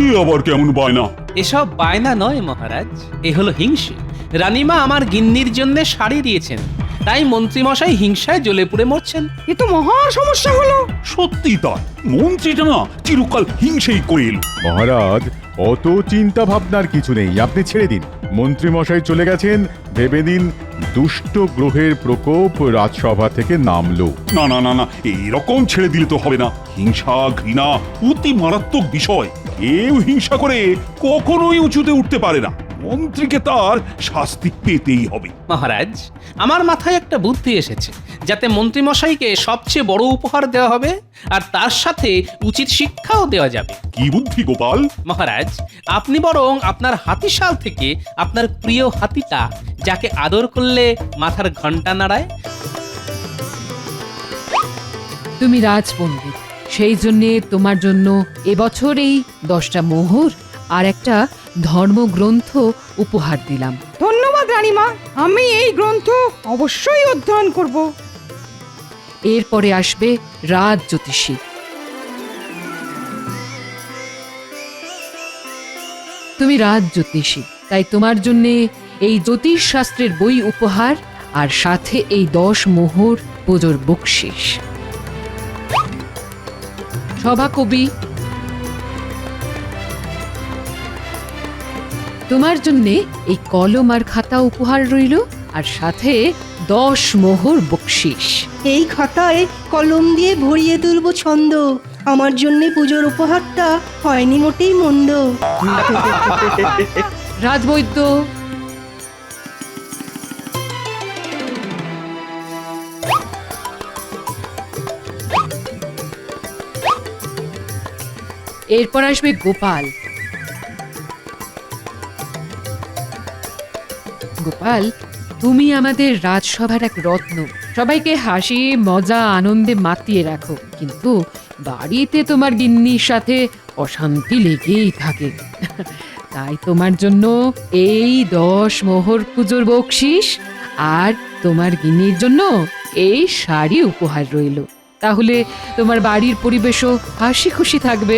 এ আবার কেমন বায়না? এসব বায়না নয় মহারাজ, এ হলো হিংসে। রানীমা আমার গিন্নির জন্য শাড়ি দিয়েছেন, তাই মন্ত্রীমশাই হিংসায় জ্বলে পুড়ে মরছেন। এ তো মহা সমস্যা হলো। সত্যি তাই, মন্ত্রীটা না চিরকাল হিংসেই করে এলো। মহারাজ, অত চিন্তা ভাবনার কিছু নেই, আপনি ছেড়ে দিন। মন্ত্রী মশাই চলে গেছেন, ভেবে দিন দুষ্ট গ্রহের প্রকোপ রাজসভা থেকে নামলো। না না না না, এরকম ছেড়ে দিলে তো হবে না। হিংসা ঘৃণা অতি মারাত্মক বিষয়। কেউ হিংসা করে কখনোই উঁচুতে উঠতে পারে না। মন্ত্রীকে তার শাস্তি পেতেই হবে। মহারাজ, আমার মাথায় একটা বুদ্ধি এসেছে, যাতে মন্ত্রীমশাইকে সবচেয়ে বড় উপহার দেওয়া হবে আর তার সাথে উচিত শিক্ষাও দেওয়া যাবে। কি বুদ্ধি গোপাল? মহারাজ, আপনি বরং আপনার হাতিশাল থেকে আপনার প্রিয় হাতিটা, যাকে আদর করলে মাথার ঘন্টা নাড়ায়। তুমি রাজপণ্ডিত, সেই জন্যে তোমার জন্য এবছর এই 10টা মোহর আর একটা ধর্মগ্রন্থ উপহার দিলাম। ধন্যবাদ রানীমা, আমি এই গ্রন্থ অবশ্যই অধ্যয়ন করব। এরপরে আসবে রাজ জ্যোতিষী। তুমি রাজ জ্যোতিষী, তাই তোমার জন্য এই জ্যোতিষ শাস্ত্রের বই উপহার আর সাথে এই 10 মোহর পুজোর বকশিস। সভাকবি, তোমার জন্য এই কলম আর খাতা উপহার রইল আর সাথে 10 মোহর বকশিস। এই খাতায় কলম দিয়ে ভরিয়ে তুলব ছন্দ। আমার জন্যে পুজোর উপহারটা হয়নি মোটেই মন্দ। রাজবৈদ্য, এরপর আসবে গোপাল। গোপাল, তুমি আমাদের রাজসভার এক রত্ন। সবাইকে হাসি মজা আনন্দে মাতিয়ে রাখো, কিন্তু বাড়িতে তোমার গিন্নির সাথে অশান্তি লেগেই থাকে। তাই তোমার জন্য এই 10 মোহর পুজোর বকশিস আর তোমার গিন্নির জন্য এই শাড়ি উপহার রইল। তাহলে তোমার বাড়ির পরিবেশও হাসি খুশি থাকবে।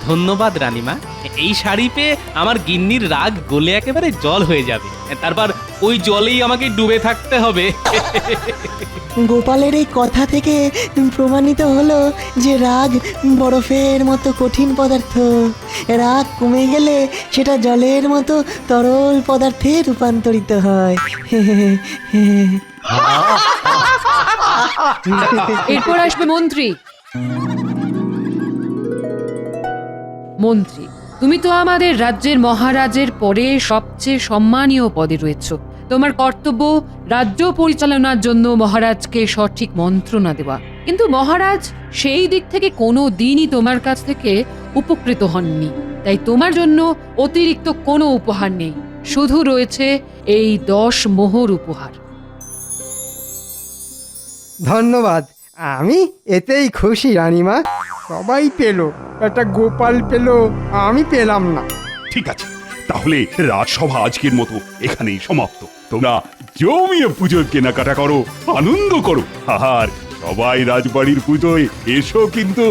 ধন্যবাদ রানীমা, এই শাড়ি পেয়ে আমার গিন্নির রাগ গলে একেবারে জল হয়ে যাবে। তারপর ওই জলেই আমাকে ডুবে থাকতে হবে। গোপালের এই কথা থেকে প্রমাণিত হলো যে রাগ বরফের মতো কঠিন পদার্থ। রাগ কমে গেলে সেটা জলের মতো তরল পদার্থে রূপান্তরিত হয়। এরপর আসবে মন্ত্রী। মন্ত্রী, তুমি তো আমাদের রাজ্যের মহারাজের পরে সবচেয়ে সম্মানীয় পদে রয়েছ। তোমার কর্তব্য রাজ্য পরিচালনার জন্য মহারাজকে সঠিক মন্ত্রণা দেওয়া। কিন্তু মহারাজ সেই দিক থেকে কোনো দিনই তোমার কাছ থেকে উপকৃত হননি, তাই তোমার জন্য অতিরিক্ত কোনো উপহার নেই, শুধু রয়েছে এই 10 মোহর উপহার। ধন্যবাদ, আমি এতেই খুশি রানীমা। সবাই পেল, একটা গোপাল পেল, আমি পেলাম না। ঠিক আছে, তাহলে রাজসভা আজকের মতো এখানেই সমাপ্ত। তোমরা জমিয়ে পুজোর কেনাকাটা করো, আনন্দ করো। আর সবাই রাজবাড়ির পুজোয় এসো কিন্তু।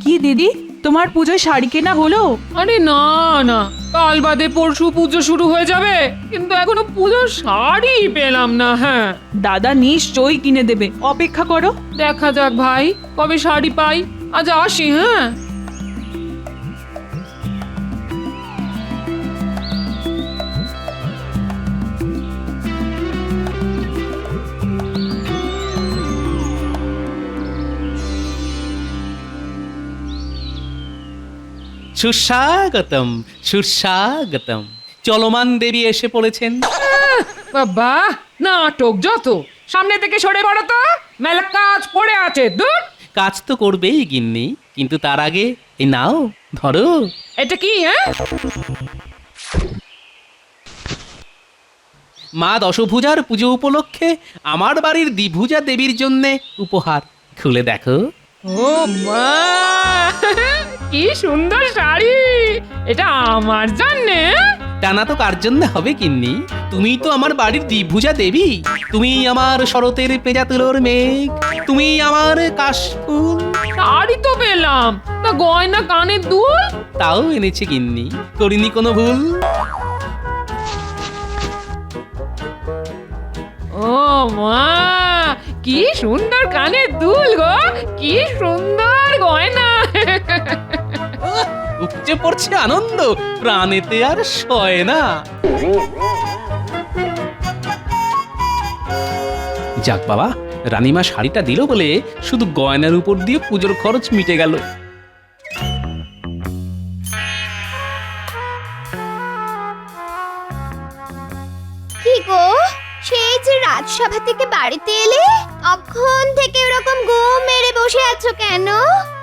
কি দিদি, তোমার পুজোয় শাড়ি কেনা হলো? আরে না না, কাল বাদে পরশু পুজো শুরু হয়ে যাবে, কিন্তু এখনো পুজোর শাড়ি পেলাম না। হ্যাঁ, দাদা নিশ্চয়ই কিনে দেবে, অপেক্ষা করো। দেখা যাক ভাই, কবে শাড়ি পাই। আজ আসি। হ্যাঁ, সুস্বাগতম, সুস্বাগতম। চলমান দেবী এসে পড়েছেন। বাবা, নাটক যত, সামনে থেকে সরে পড়ো তো, মেলা কাজ পড়ে আছে। দূর, কাজ তো করবেই গিন্নি, কিন্তু তার আগে এই নাও, ধরো। এটা কি? হ্যাঁ, মা দশভুজার পুজো উপলক্ষে আমার বাড়ির দ্বিভুজা দেবীর জন্যে উপহার। খুলে দেখো। ও মা, কি সুন্দর শাড়ি! এটা আমার জন্যে? টানা তো কার জন্য হবে গিন্নি? তুমি তো আমার বাড়ির দ্বিভুজা দেবী, তুমি আমার শরতের পেঁজা তুলোর মেঘ, তুমি আমার কাশফুল। শাড়ি তো পেলাম, তা গয়না কানের দুল? তাও এনেছে গিন্নি, করিনি কোনো ভুল। ও মা, কি সুন্দর কানের দুল গো, কি সুন্দর গয়না। উপচে পড়ছে আনন্দ, প্রাণেতে আর সয় না। যাক বাবা, রানীমা শাড়িটা দিল বলে শুধু গয়নার উপর দিয়ে পুজোর খরচ মিটে গেল। কি গো, সেই যে রাজসভা থেকে বাড়িতে এলে তখন থেকে ওরকম ঘুম মেরে বসে আছো কেন?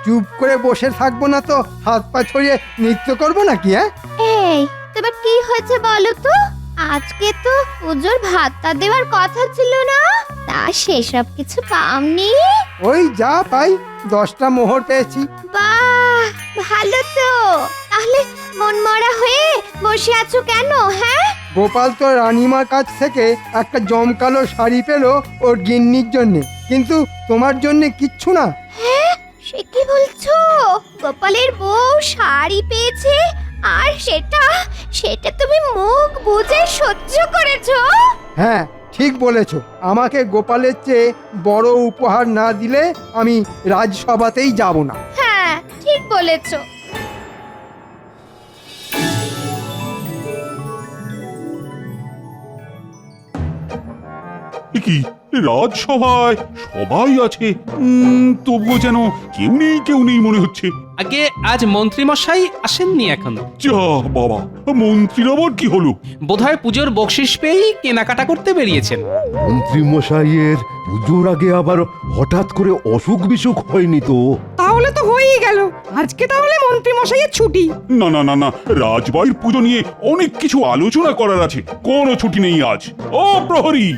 চুপ করে বসে থাকবো না তো হাত পা ছড়িয়ে নৃত্য করবো নাকি? হ্যাঁ, এই তোমার কি হয়েছে বলো তো? আজকে তো পুজোর ভাতটা দেওয়ার কথা ছিল না, তা সেসব কিছু পাওনি? ওই যা পাই 10টা মোহর পেয়েছি। বাহ, ভালো তো। তাহলে মনমরা হয়ে বসে আছো কেন? হ্যাঁ, গোপাল তো রানীমার কাছ থেকে একটা জমকালো শাড়ি পেল ওর গিন্নির জন্য, কিন্তু তোমার জন্য কিচ্ছু না। হ্যাঁ, সে কি বলছো? গোপালের বউ শাড়ি পেয়েছে আর সেটা তুমি মুখ বুজে সহ্য করেছো? হ্যাঁ, ঠিক বলেছো। আমাকে গোপালের চেয়ে বড় উপহার না দিলে আমি রাজসভাতেই যাব না। হ্যাঁ, ঠিক বলেছো। এ কি, রাজসভায় সবাই আছে, তবুও যেন কেউ নেই মনে হচ্ছে। আগে আজ মন্ত্রী মশাই আসেননি এখনো। যা বাবা, মন্ত্রীর আবার কি হলো? বোধহয় পুজোর বকশিস পেয়েই কেনাকাটা করতে বেরিয়েছেন। মন্ত্রী মশাইয়ের পুজোর আগে আবার হঠাৎ করে অসুখ বিসুখ হয়নি তো? তাহলে তো হয়েই গেল। আজকে তাহলে মন্ত্রী মশাইয়ের ছুটি। না না না না, রাজবাড়ির পুজো নিয়ে অনেক কিছু আলোচনা করার আছে, কোনো ছুটি নেই আজ। ও প্রহরী,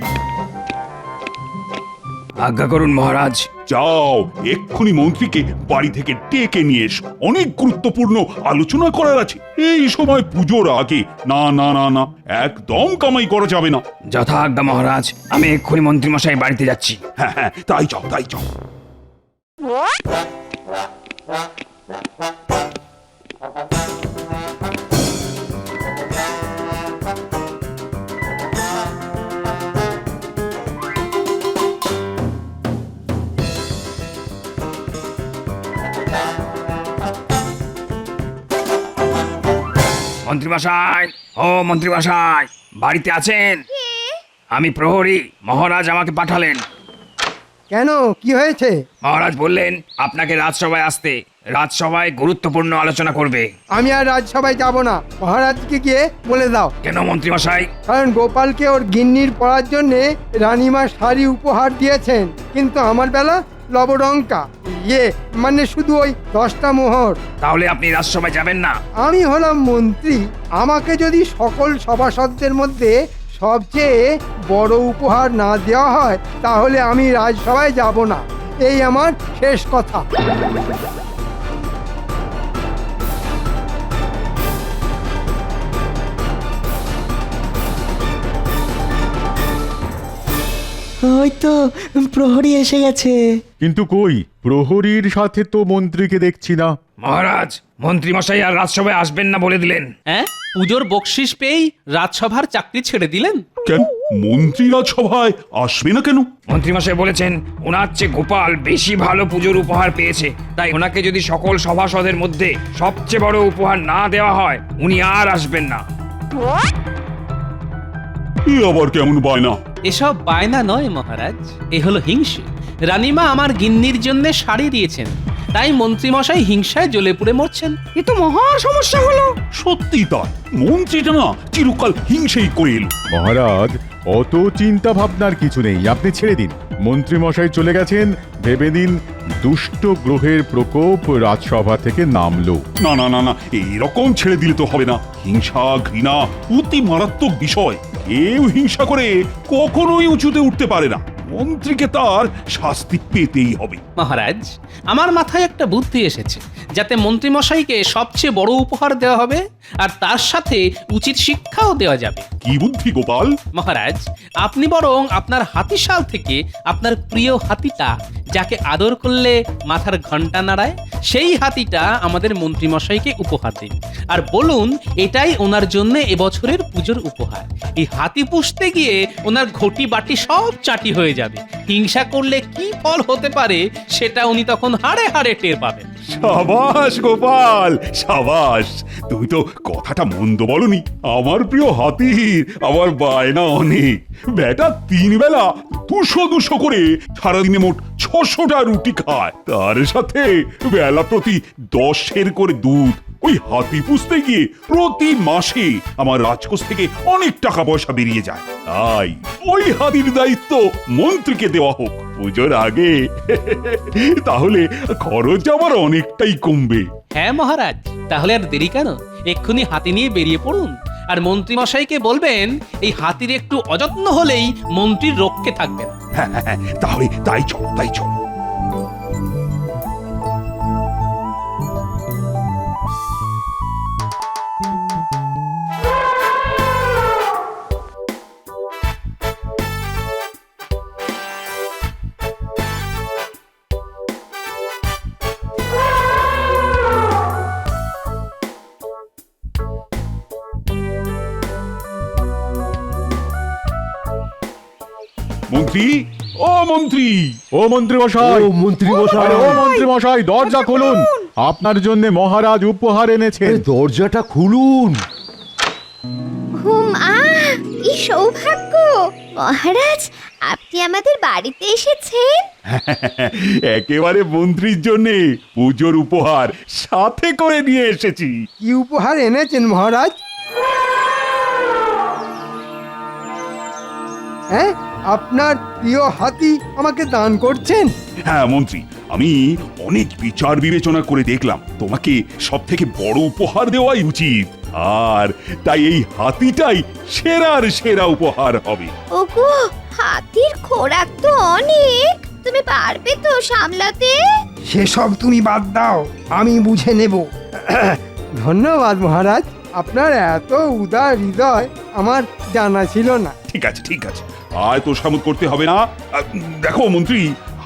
আজ্ঞা করুন মহারাজ। যাও এক্ষুনি মন্ত্রীকে বাড়ি থেকে ডেকে নিয়ে এসো, অনেক গুরুত্বপূর্ণ আলোচনা করার আছে এই সময় পুজোর আগে। না না না না, একদম কামাই করা যাবে না। যথা আজ্ঞা মহারাজ, আমি এক্ষুনি মন্ত্রী মশাই বাড়িতে যাচ্ছি। হ্যাঁ হ্যাঁ, তাই যাও তাই যাও। মন্ত্রী মশাই, ও মন্ত্রী মশাই, বাড়িতে আছেন? আমি প্রহরী, মহারাজ আমাকে পাঠালেন। কেন, কি হয়েছে? মহারাজ বললেন আপনাকে রাজসভায় আসতে, রাজসভায় গুরুত্বপূর্ণ আলোচনা করবে। আমি আর রাজসভায় যাব না, মহারাজকে গিয়ে বলে দাও। কেন মন্ত্রী মশাই? কারণ গোপালকে ওর গিন্নির পরার জন্যে রানীমা শাড়ি উপহার দিয়েছেন, কিন্তু আমার বেলা লবডঙ্কা, মানে শুধু ওই 10টা মোহর। তাহলে আপনি রাজসভায় যাবেন না? আমি হলাম মন্ত্রী, আমাকে যদি সকল সভাসদদের মধ্যে সবচেয়ে বড় উপহার না দেওয়া হয় তাহলে আমি রাজসভায় যাব না, এই আমার শেষ কথা। ওই তো প্রহরী এসে গেছে। কিন্তু কই, প্রহরীর সাথে তো মন্ত্রীকে দেখছি না। মহারাজ, মন্ত্রী মশাই আর রাজসভায় আসবেন না বলে দিলেন। হ্যাঁ, পুজোর বকশিস পেয়েই রাজসভার চাকরি ছেড়ে দিলেন। কেন, মন্ত্রী রাজসভায় আসবে না কেন? মন্ত্রী মশাই বলেছেন ওনার চেয়ে গোপাল বেশি ভালো পুজোর উপহার পেয়েছে, তাই ওনাকে যদি সকল সভাসদের মধ্যে সবচেয়ে বড় উপহার না দেওয়া হয় উনি আর আসবেন না। এ আবার কেমন বায়না? এসব বায়না নয় মহারাজ, এ হলো হিংসে। রানীমা আমার গিন্নির জন্য শাড়ি দিয়েছেন, তাই মন্ত্রী মশাই হিংসায় জ্বলে পুড়ে মরছেন। এ তো মহা সমস্যা হলো। সত্যি তাই, মন্ত্রীটা না চিরকাল হিংসেই করে এলো। মহারাজ, অত চিন্তা ভাবনার কিছু নেই, আপনি ছেড়ে দিন। মন্ত্রী মশাই চলে গেছেন, ভেবে দিন দুষ্ট গ্রহের প্রকোপ রাজসভা থেকে নামলো। না না না না, এরকম ছেড়ে দিলে তো হবে না। হিংসা ঘৃণা অতি মারাত্মক বিষয়, কেউ হিংসা করে কখনোই উঁচুতে উঠতে পারে না। মন্ত্রীকে তার শাস্তি পেতেই হবে। মহারাজ, আমার মাথায় একটা বুদ্ধি এসেছে, যাতে মন্ত্রীমশাইকে সবচেয়ে বড় উপহার দেওয়া হবে আর তার সাথে উচিত শিক্ষাও দেওয়া যাবে। কি বুদ্ধি গোপাল? মহারাজ, আপনি বরং আপনার হাতিশাল থেকে আপনার প্রিয় হাতিটা, যাকে আদর করলে মাথার ঘন্টা নাড়ায়, সেই হাতিটা আমাদের মন্ত্রীমশাইকে উপহার দিন আর বলুন এটাই ওনার জন্য এবছরের পুজোর উপহার। এই হাতি পুষতে গিয়ে ওনার ঘটি বাটি সব চাটি হয়ে যাবে। হিংসা করলে কি ফল হতে পারে সেটা উনি তখন হাড়ে হাড়ে টের পাবেন। সাবাস গোপাল, সাবাস। তুমি তো কথাটা মন্দ বলনি। আমার প্রিয় হাতির আমার বায়না অনেক। বেটা 3 বেলা 200 করে সারাদিনে মোট 600টা রুটি খায়, তার সাথে বেলা প্রতি 10 করে দুধ। ওই হাতি পুষতে গিয়ে প্রতি মাসে আমার রাজকোষ থেকে অনেক টাকা পয়সা বেরিয়ে যায়। তাই ওই হাতির দায়িত্ব মন্ত্রীকে দেওয়া হোক পুজোর আগে। তাহলে খরচ আমার অনেকটাই কমবে। হ্যাঁ মহারাজ, তাহলে আর দেরি কেন? এক্ষুনি হাতি নিয়ে বেরিয়ে পড়ুন আর মন্ত্রীমশাইকে বলবেন এই হাতির একটু অযত্ন হলেই মন্ত্রীর রক্ষে থাকবেন। হ্যাঁ, তাহলে তাই চল, তাই চল। মন্ত্রী, ও মন্ত্রী! ও মন্ত্রী মশাই, ও মন্ত্রী মশাই, ও মন্ত্রী মশাই, দরজা খুলুন। আপনার জন্য মহারাজ উপহার এনেছেন। দরজাটা খুলুন। কি সৌভাগ্য! মহারাজ, আপনি আমাদের বাড়িতে এসেছেন। একেবারে মন্ত্রীর জন্য পুজোর উপহার সাথে করে নিয়ে এসেছি। কি উপহার এনেছেন মহারাজ? হ্যাঁ, আপনার প্রিয় হাতি আমাকে দান করছেন? হ্যাঁ মন্ত্রী, আমি অনেক বিচার বিবেচনা করে দেখলাম তোমাকে সব থেকে বড় উপহার দেওয়াই উচিত, আর তাই এই হাতিটাই সেরার সেরা উপহার হবে। ওগো, হাতির খোরাক তো অনেক, তুমি পারবে তো সামলাতে? সেসব তুমি বাদ দাও, আমি বুঝে নেব। ধন্যবাদ মহারাজ, আপনার এত উদার হৃদয় আমার জানা ছিল না। ঠিক আছে, ঠিক আছে, আর তো সামুদ করতে হবে না। দেখো মন্ত্রী,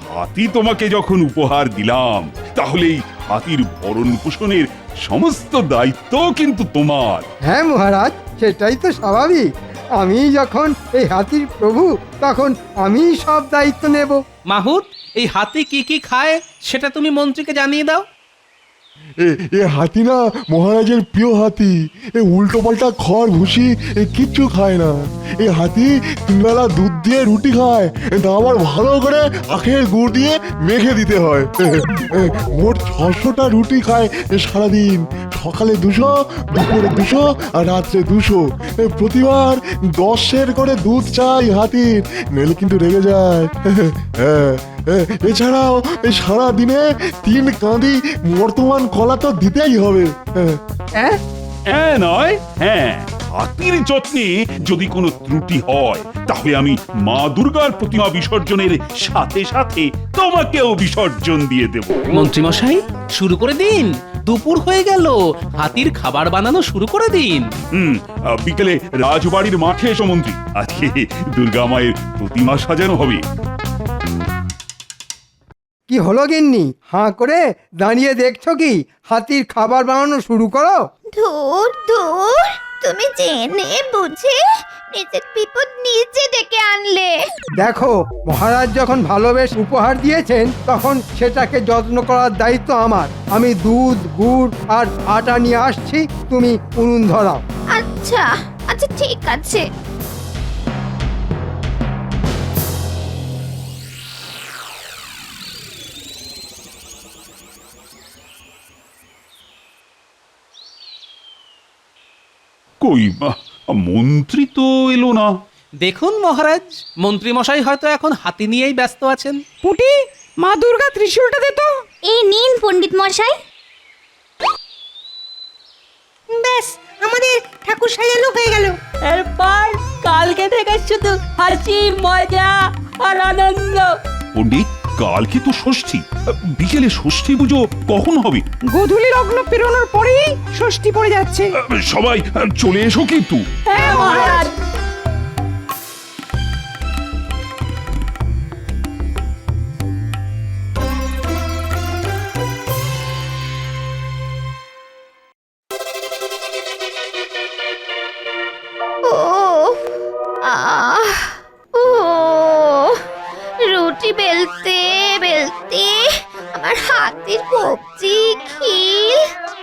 হাতি তোমাকে যখন উপহার দিলাম, তাহলে এই হাতির ভরণ পোষণের সমস্ত দায়িত্ব কিন্তু তোমার। হ্যাঁ মহারাজ, সেটাই তো স্বাভাবিক। আমি যখন এই হাতির প্রভু, তখন আমি সব দায়িত্ব নেব। মাহুত, এই হাতি কি কি খায় সেটা তুমি মন্ত্রীকে জানিয়ে দাও। এ হাতি না মহারাজের প্রিয় হাতি। এ উল্টো পাল্টা খড় ভুসি কিচ্ছু খায় না। এই হাতি 3 বেলা দুধ দিয়ে রুটি খায়, তা আবার ভালো করে আখের গুড় দিয়ে মেখে দিতে হয়। মোট 600টা রুটি খায় সারাদিন। সকালে 200, দুপুরে 200 আর রাত্রে 200। প্রতিবার 10 করে দুধ চাই হাতির, নইলে কিন্তু রেগে যায়। এছাড়াও সারা দিনে 3 কাঁদি বর্তমান কলা তো দিতেই হবে। হ্যাঁ, হ্যাঁ নয়, হ্যাঁ। হাতির যত্নে যদি কোনো ত্রুটি হয়, তাহলে আমি মা দুর্গার প্রতিমা বিসর্জনের সাথে সাথে তোমাকেও বিসর্জন দিয়ে দেব। মন্ত্রীমশাই, শুরু করে দিন। দুপুর হয়ে গেল, হাতির খাবার বানানো শুরু করে দিন। বিকেলে রাজবাড়ির মাঠে এসো মন্ত্রী, আজকে দুর্গা মায়ের প্রতিমা সাজানো হবে। কি হলো গিন্নি, হাঁ করে দাঁড়িয়ে দেখছো কি? হাতির খাবার বানানো শুরু করো। ধুর ধুর, তুমি জেনে বুঝে নিজের বিপদ নিজে ডেকে আনলে। দেখো, মহারাজ যখন ভালোবেসে উপহার দিয়েছেন, তখন সেটাকে যত্ন করার দায়িত্ব আমার। আমি দুধ, গুড় আর আটা নিয়ে আসছি, তুমি উনুন ধরাও। আচ্ছা আচ্ছা, ঠিক আছে। কই মন্ত্রী তো এলো না। দেখুন মহারাজ, মন্ত্রীমশাই হয়তো এখন হাতি নিয়েই ব্যস্ত আছেন। পুটি, মা দুর্গা ত্রিশূলটা দে তো। এই নিন পণ্ডিত মশাই। ব্যাস, আমাদের ঠাকুর সাজানো হয়ে গেল। এরপর কালকে থেকে শুধু হাসি মজা আর আনন্দ। পণ্ডিত, কালকে তো ষষ্ঠী, বিকেলে ষষ্ঠী পুজো কখন হবে? গোধূলি লগ্ন পেরোনোর পরেই ষষ্ঠী পড়ে যাচ্ছে। সবাই চলে এসো কিন্তু। হ্যাঁ মহারাজ। ও আহ ও রুটি বেলতে বেলতে আমার হাতের কবজি খিল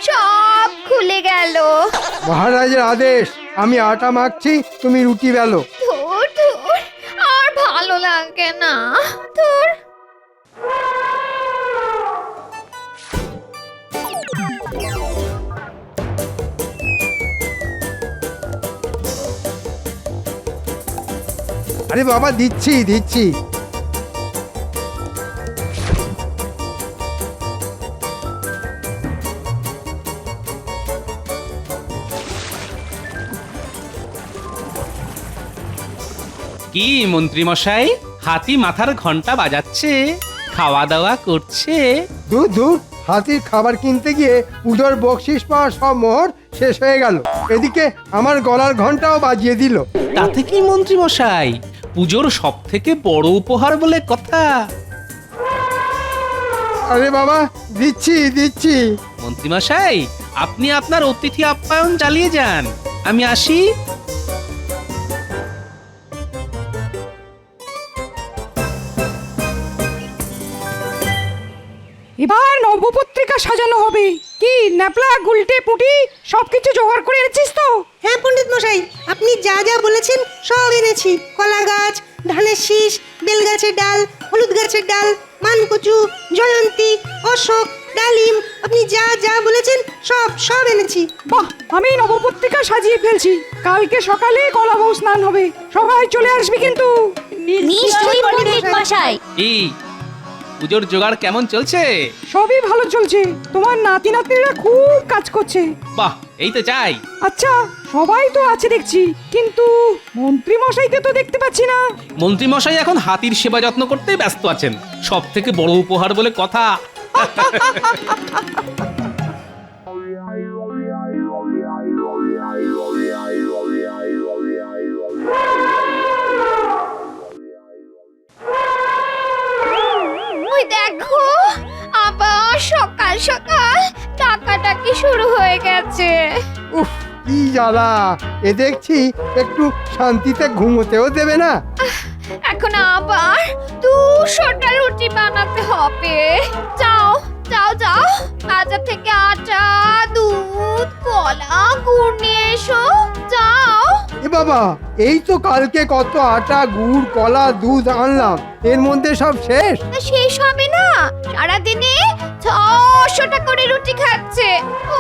সব খুলে গেল। মহারাজের আদেশ, আমি আটা মাখছি, তুমি রুটি বেলো। ধুর ধুর, আর ভালো লাগে না। ধুর। আরে বাবা, দিচ্ছি দিচ্ছি। কি মন্ত্রী মশাই, হাতি মাথার ঘন্টা বাজাচ্ছে, খাওয়া দাওয়া করছে? দূর দূর, হাতির খাবার কিনতে গিয়ে পুজোর বকশিস পাওয়ার সব মোহর শেষ হয়ে গেল। এদিকে আমার গলার ঘন্টাও বাজিয়ে দিল। তাতে কি মন্ত্রী মশাই, পুজোর সব থেকে বড় উপহার বলে কথা। আরে বাবা, দিচ্ছি দিচ্ছি। মন্ত্রী মশাই, আপনি আপনার অতিথি আপ্যায়ন চালিয়ে যান, আমি আসি। এবার নবপত্রিকা সাজানো হবে। কি ন্যাপলা গুলটে পুটি সবকিছু জোগাড় করে এনেছিস তো? হ্যাঁ পণ্ডিত মশাই, আপনি যা যা বলেছেন সব এনেছি। কলা গাছ, ধানের শীষ, বেল গাছের ডাল, হলুদ গাছের ডাল, মানকচু, জয়ন্তী, অশোক, ডালিম, আপনি যা যা বলেছেন সব সব এনেছি। বাহ, আমি নবপত্রিকা সাজিয়ে ফেলছি। কালকে সকালে কলা বউ স্নান হবে, সবাই চলে আসবি কিন্তু। নিশ্চয়ই পণ্ডিত মশাই। কি পুজোর জোগাড় কেমন চলছে? সবই ভালো চলছে, তোমার নাতি নাতনিরা খুব কাজ করছে। বাহ, এই তো চাই। আচ্ছা, সবাই তো আছে দেখছি, কিন্তু মন্ত্রী মশাইকে তো দেখতে পাচ্ছি না। মন্ত্রী মশাই এখন হাতির সেবা যত্ন করতে ব্যস্ত আছেন, সব থেকে বড় উপহার বলে কথা। ওই দেখো, আবার সকাল সকাল ডাকাডাকি শুরু হয়ে গেছে। উফ, কি জ্বালা! এ দেখছি একটু শান্তিতে ঘুমোতেও দেবে না। এখন আবার 200টা রুটি বানাতে হবে। যাও যাও যাও, বাজার থেকে আটা, দুধ, কলা, গুড় নিয়ে এসো। যাও। এ বাবা, এই তো কালকে কত আটা, গুড়, কলা, দুধ আনলাম, এর মধ্যে সব শেষ। তা শেষ হবে না, সারাদিনে 600টা করে রুটি খাচ্ছে। ও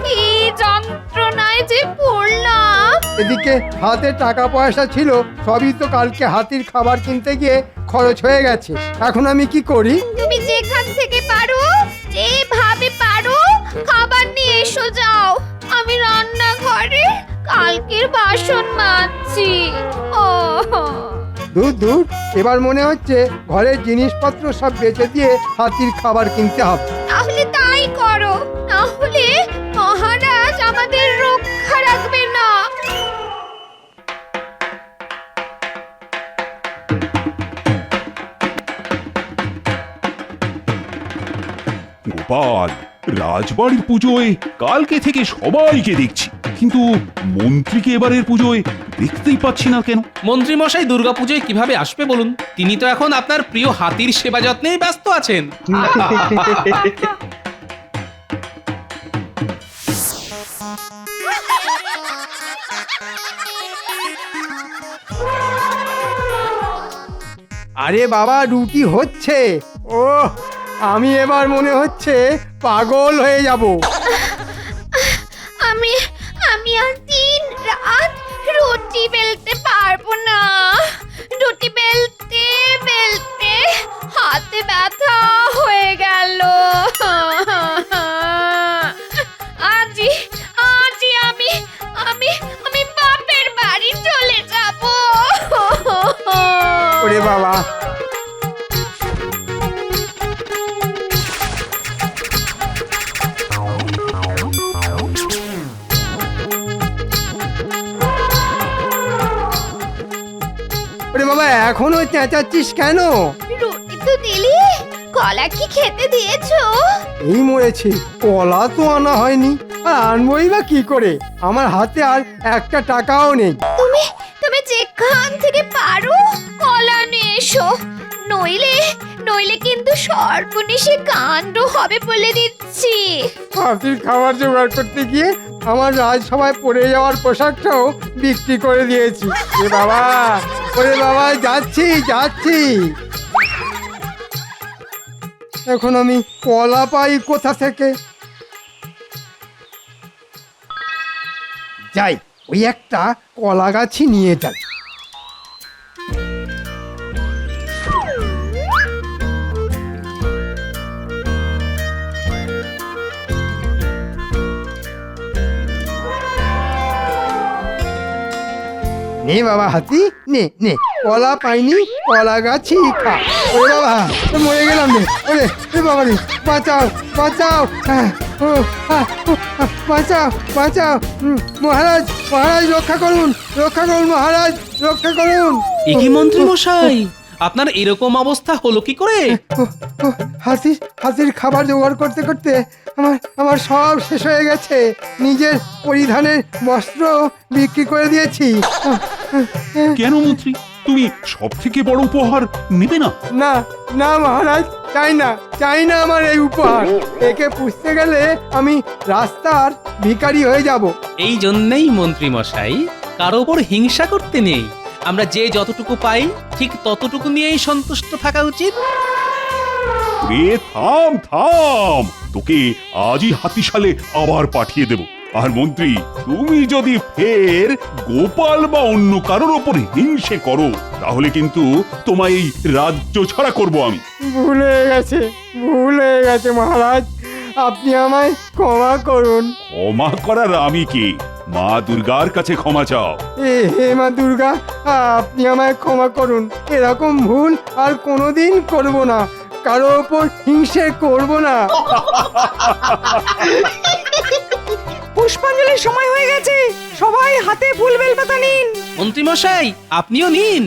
কি যন্ত্রণায় যে পড়লাম। এদিকে হাতে টাকা পয়সা ছিল, সবই তো কালকে হাতির খাবার কিনতে গিয়ে খরচ হয়ে গেছে। এখন আমি কি করি? তুমি যেখান থেকে পারো, যেভাবে পারো খাবার নিয়ে এসো। যাও, আমি রান্নাঘরে কালকের বাসন মাজছি। ও দূর দূর, এবার মনে হচ্ছে ঘরের জিনিসপত্র সব বেচে দিয়ে হাতির খাবার কিনতে হবে। তাহলে তাই করো, না হলে মহারাজ আমাদের রক্ষা রাখবে না। গোপাল, রাজবাড়ির পুজোয় কালকে থেকে সবাইকে দেখছি, কিন্তু মন্ত্রীকে এবারের পুজোয় দেখতেই পাচ্ছি না কেন? মন্ত্রী মশাই দুর্গাপুজোয় কিভাবে আসবে বলুন? তিনি তো এখন আপনার প্রিয় হাতির সেবা যত্নেই ব্যস্ত আছেন। আরে বাবা, রুটি হচ্ছে। ও, আমি এবার মনে হচ্ছে পাগল হয়ে যাব। আমি আমি আর দিন রাত রুটি বেলতে পারবো না। রুটি বেলতে বেলতে হাতে ব্যথা হয়ে গেল। আজই আজই আমি আমি আমি বাপের বাড়ি চলে যাব। ওরে বাবা, এখনো চেঁচাচ্ছিস কেন? রুটি তো দিলি, কলা কি খেতে দিয়েছো? এই মরেছে, কলা তো আনা হয়নি, আর আনবই বা কি করে? আমার হাতে আর একটা টাকাও নেই। তুমি তুমি যেখান থেকে পারো কলা নিয়ে এসো, নইলে নইলে কিন্তু সর্বনেশে কাণ্ড হবে বলে দিচ্ছি। হাতির খাবার জোগাড় করতে গিয়ে আমার রাজসভায় পড়ে যাওয়ার পোশাকটাও বিক্রি করে দিয়েছি। এ বাবা, ওরে বাবা, যাচ্ছি যাচ্ছি। এখন আমি কলা পাই কোথা থেকে? যাই, ওই একটা কলা গাছই নিয়ে যাই। নে বাবা হাতি, নে নে, কলা পাইনি, কলা গাছই খা। ওরে বাবা, মরে গেলাম রে। ওরে বাবা রে, বাঁচাও বাঁচাও, বাঁচাও বাঁচাও। মহারাজ মহারাজ, রক্ষা করুন রক্ষা করুন, মহারাজ রক্ষা করুন। এ কি মন্ত্রী মশাই, আপনার এরকম অবস্থা হলো কি করে? হাতির খাবার জোগাড় করতে করতে আমার সব শেষ হয়ে গেছে। নিজের পরিধানের বস্ত্র বিক্রি করে দিয়েছি। কেন মন্ত্রী, তুমি সব থেকে বড় উপহার নেবে না? না না মহারাজ, চাই না আমার এই উপহার। একে পুষতে গেলে আমি রাস্তার ভিখারি হয়ে যাব। এই জন্যই মন্ত্রী মশাই, কারো ওপর হিংসা করতে নেই। আমরা যে যতটুকু পাই ঠিক ততটুকু নিয়েই সন্তুষ্ট থাকা উচিত। রে থাম থাম, তোকে আজই হাতিশালে আবার পাঠিয়ে দেব। আর মন্ত্রী, তুমি যদি ফের গোপাল বা অন্য কারোর ওপর হিংসে করো, তাহলে কিন্তু তোমায় এই রাজ্য ছাড়া করব আমি। ভুল হয়ে গেছে মহারাজ, আপনি আমায় ক্ষমা করুন। ক্ষমা করার আমি কে? মা দুর্গার কাছে ক্ষমা চাও। হে মা দুর্গা, আপনি আমায় ক্ষমা করুন। এরকম ভুল আর কোনোদিন করব না, কারো ওপর হিংসে করব না। পুষ্পাঞ্জলির সময় হয়ে গেছে, সবাই হাতে ফুল বেলপাতা নিন। মন্ত্রী মশাই, আপনিও নিন।